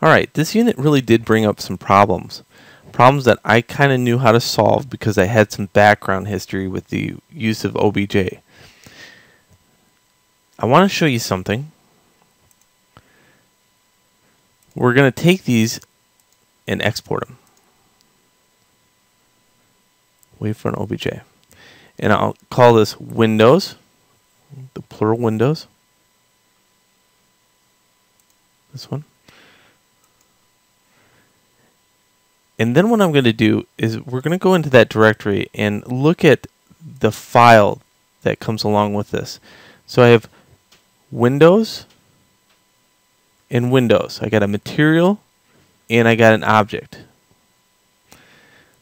Alright, this unit really did bring up some problems. Problems that I kind of knew how to solve because I had some background history with the use of obj. I want to show you something. We're going to take these and export them. Wait for an obj. And I'll call this Windows, the plural windows. This one. And then what I'm going to do is we're going to go into that directory and look at the file that comes along with this. So I have Windows and Windows. I got a material and I got an object.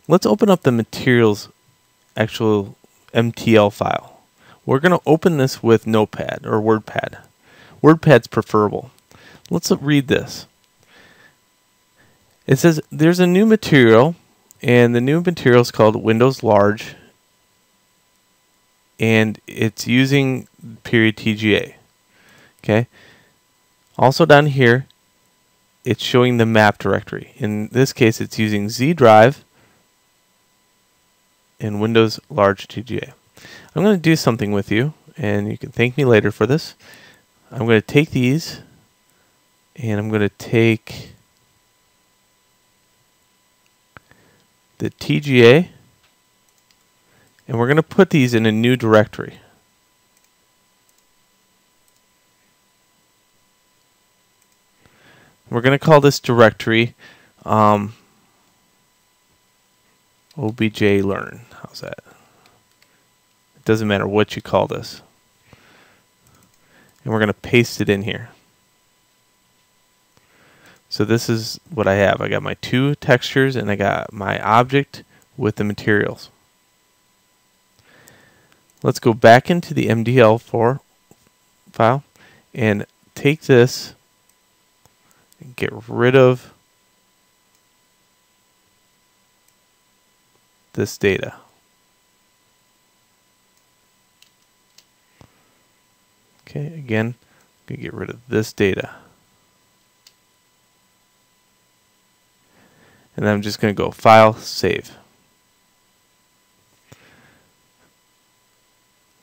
Let's open up the materials actual mtl file. We're going to open this with Notepad or WordPad. WordPad's preferable. Let's read this. It says there's a new material, and the new material is called Windows Large, and it's using period TGA. Okay. Also down here, it's showing the map directory. In this case, it's using Z drive and Windows Large TGA. I'm going to do something with you, and you can thank me later for this. I'm going to take these, and I'm going to take the TGA, and we're going to put these in a new directory. We're going to call this directory obj learn. How's that? It doesn't matter what you call this. And we're going to paste it in here. So this is what I have. I got my two textures and I got my object with the materials. Let's go back into the mtl4 file and take this and get rid of this data. Okay, again, I'm going to get rid of this data. And then I'm just going to go File, Save.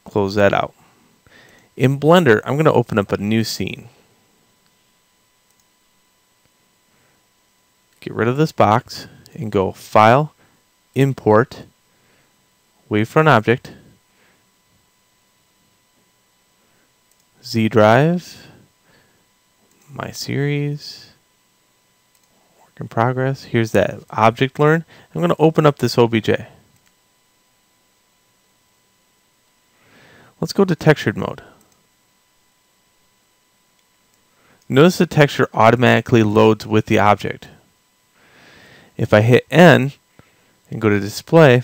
Close that out. In Blender, I'm going to open up a new scene. Get rid of this box and go File, Import, Wavefront Object, Z drive, My Series, Work in Progress. Here's that object learn. I'm going to open up this obj. Let's go to textured mode. Notice the texture automatically loads with the object. If I hit N and go to display,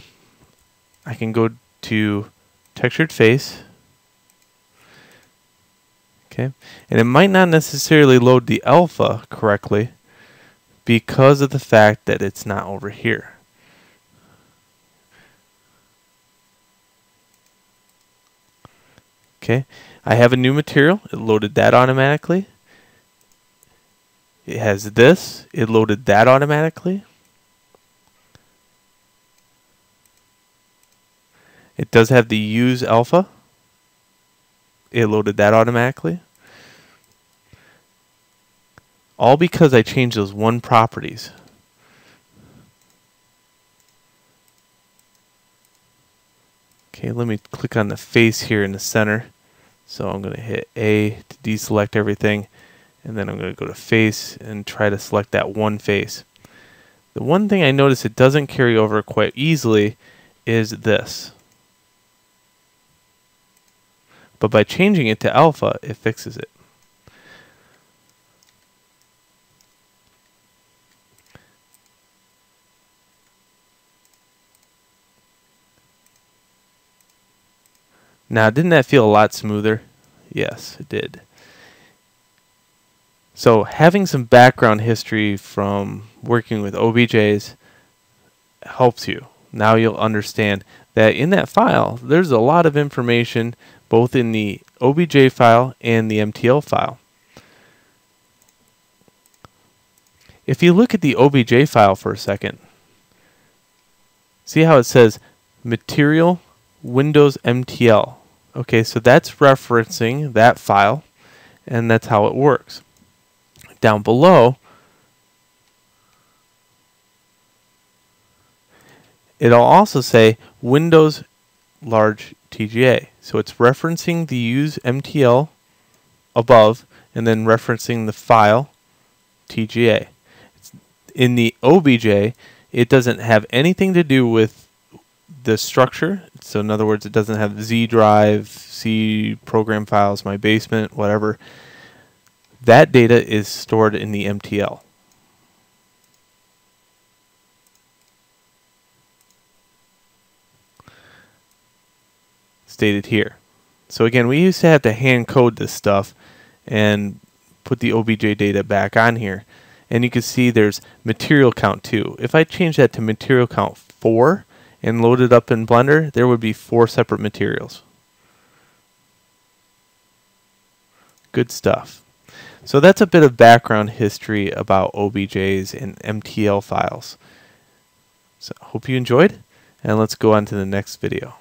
I can go to textured face. Okay, and it might not necessarily load the alpha correctly because of the fact that it's not over here. Okay, I have a new material. It loaded that automatically. It has this. It loaded that automatically. It does have the use alpha. It loaded that automatically. All because I changed those one properties. Okay, let me click on the face here in the center. So I'm going to hit A to deselect everything. And then I'm going to go to face and try to select that one face. The one thing I notice it doesn't carry over quite easily is this. But by changing it to alpha, it fixes it. Now, didn't that feel a lot smoother? Yes, it did. So having some background history from working with OBJs helps you. Now you'll understand that in that file, there's a lot of information both in the OBJ file and the MTL file. If you look at the obj file for a second, see how it says material Windows MTL. Okay, so that's referencing that file, and that's how it works. Down below, it'll also say Windows large TGA. So it's referencing the use MTL above and then referencing the file TGA. In the OBJ, it doesn't have anything to do with the structure. So in other words, it doesn't have Z drive, C program files, my basement, whatever. That data is stored in the MTL. Stated here. So again, we used to have to hand code this stuff and put the OBJ data back on here. And you can see there's material count 2. If I change that to material count 4 and load it up in Blender, there would be 4 separate materials. Good stuff. So that's a bit of background history about OBJs and MTL files. So hope you enjoyed, and let's go on to the next video.